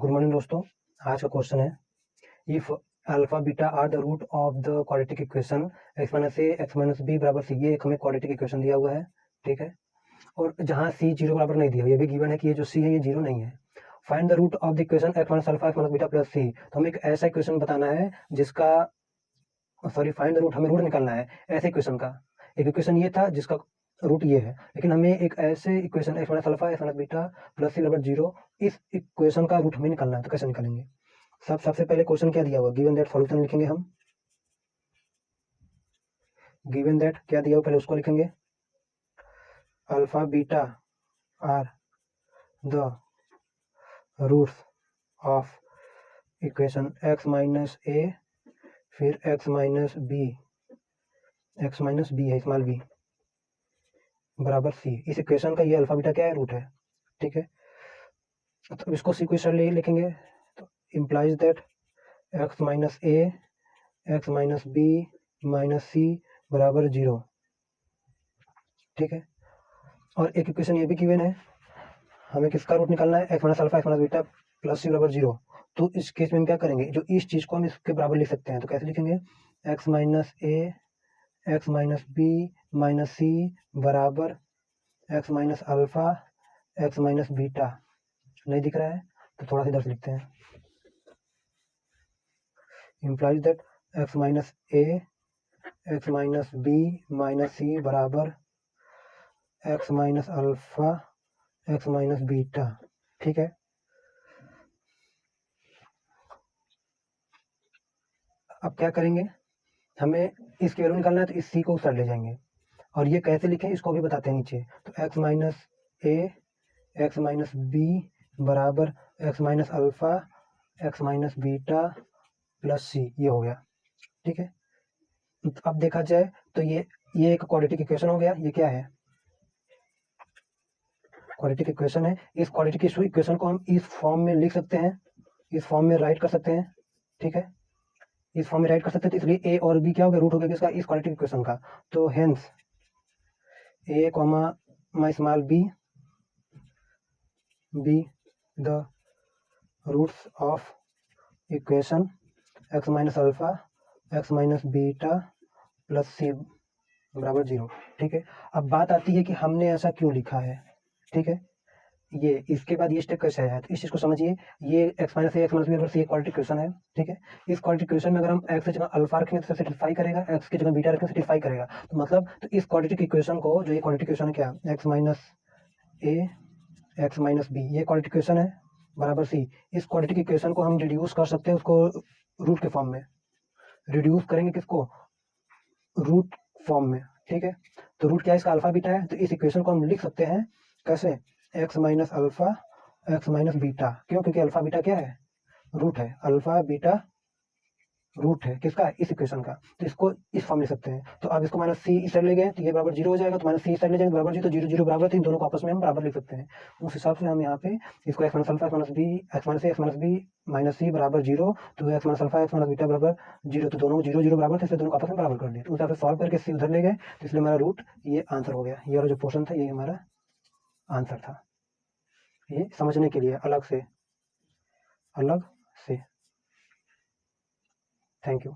Good morning दोस्तों। आज का क्वेश्चन है, if alpha beta are the root of the quadratic equation x minus a x minus b बराबर c. ये एक हमें क्वाड्रेटिक इक्वेशन दिया हुआ है, ठीक है। और जहाँ सी जीरो बराबर नहीं दिया, ये भी गिवन है कि ये जो सी है ये जीरो नहीं है। Find the root of the equation x minus alpha x minus beta plus c. तो हमें एक ऐसा इक्वेशन बताना है जिसका फाइंड द रूट, हमें रूट निकालना है ऐसे इक्वेशन का। एक इक्वेशन ये था जिसका रूट ये है, लेकिन हमें एक ऐसे equation x minus alpha x minus beta plus c बराबर जीरो, इस इक्वेशन का रूट हमें निकालना है। तो कैसे निकालेंगे? सबसे पहले क्वेश्चन क्या दिया हुआ, गिवन दैट सॉल्यूशन लिखेंगे हम। गिवन दैट क्या दिया हुआ पहले उसको लिखेंगे। Alpha beta are the roots of equation x minus a, फिर एक्स माइनस बी है स्मॉल बी बराबर सी। इस इक्वेशन का ये अल्फा बीटा क्या है, रूट है, ठीक है। तो इसको सीक्वेंशियली लिखेंगे, तो implies that x minus a x minus b minus c बराबर जीरो, ठीक है। और एक इक्वेशन ये भी गिवन है, हमें किसका रूट निकालना है, x minus alpha x minus beta plus c बराबर जीरो। तो इस केस में हम क्या करेंगे, जो इस चीज को हम इसके बराबर लिख सकते हैं। तो कैसे लिखेंगे, x minus a x minus b minus c बराबर x minus alpha x minus beta. नहीं दिख रहा है तो थोड़ा सा इधर से लिखते हैं, implies that x minus a x minus b minus c बराबर x minus alpha x minus beta, ठीक है। अब क्या करेंगे, हमें इसकी वैल्यू निकालना है, तो इस सी को उस साइड ले जाएंगे। और ये कैसे लिखें इसको भी बताते हैं नीचे। तो x minus a x minus b बराबर x minus alpha x minus beta plus c, ये हो गया, ठीक है। अब देखा जाए तो ये एक क्वाड्रेटिक इक्वेशन हो गया। ये क्या है, क्वाड्रेटिक इक्वेशन है। इस क्वाड्रेटिक इक्वेशन को हम इस फॉर्म में लिख सकते हैं, इस फॉर्म में राइट कर सकते हैं, ठीक है। इस फॉर्म में राइट कर सकते हैं, तो इसलिए ए और बी क्या हो गया, रूट हो गया किसका, इस क्वाड्रेटिक इक्वेशन का। तो hence a comma my small b the roots of equation x minus alpha x minus beta plus c बराबर जीरो, ठीक है। अब बात आती है कि हमने ऐसा क्यों लिखा है, ठीक है। ये इसके बाद ये स्टेप कैसे आया, तो इस चीज को समझिए। ये x minus a x minus b बराबर सी क्वाड्रेटिक इक्वेशन है, ठीक है। इस क्वाड्रेटिक इक्वेशन में अगर हम एक्स की जगह अल्फा रखेंगे तो सेटिस्फाई करेगा, एक्स की जगह बीटा रखेंगे सेटिस्फाई करेगा। तो मतलब तो इस क्वाड्रेटिक इक्वेशन को, जो ये क्वाड्रेटिक इक्वेशन है क्या, x minus a x minus B, ये क्वाड्रेटिक इक्वेशन है बराबर सी। इस क्वाड्रेटिक इक्वेशन को हम रिड्यूस कर सकते हैं, उसको रूट के फॉर्म में रिड्यूस करेंगे, किसको, रूट फॉर्म में, ठीक है। तो रूट क्या है इसका, अल्फा बीटा है। तो इस इक्वेशन को हम लिख सकते हैं कैसे, x minus alpha x minus beta. क्यों, क्योंकि अल्फा बीटा क्या है, रूट है। अल्फा बीटा रूट है किसका, इस इक्वेशन का। तो इसको इस फॉर्म ले सकते हैं। तो अब इसको माइनस सी इस साइड ले गए तो ये बराबर जीरो हो जाएगा, तो माइनस सी इस साइड ले जाएंगे बराबर जीरो, तो जीरो जीरो बराबर, तो इन दोनों को आपस में हम बराबर लिख सकते हैं। उस हिसाब से हम यहाँ पे इसको x minus alpha x minus b x minus a x minus b minus c बराबर जीरो, तो x minus alpha x minus beta बराबर जीरो, तो दोनों जीरो जीरो बराबर थे, इसलिए दोनों को आपस में बराबर कर दिए। तो उस हिसाब से सॉल्व करके सी उधर ले गए, तो इसलिए हमारा रूट ये आंसर हो गया। ये वाला जो पोर्शन था ये हमारा आंसर था। ये समझने के लिए अलग से। Thank you.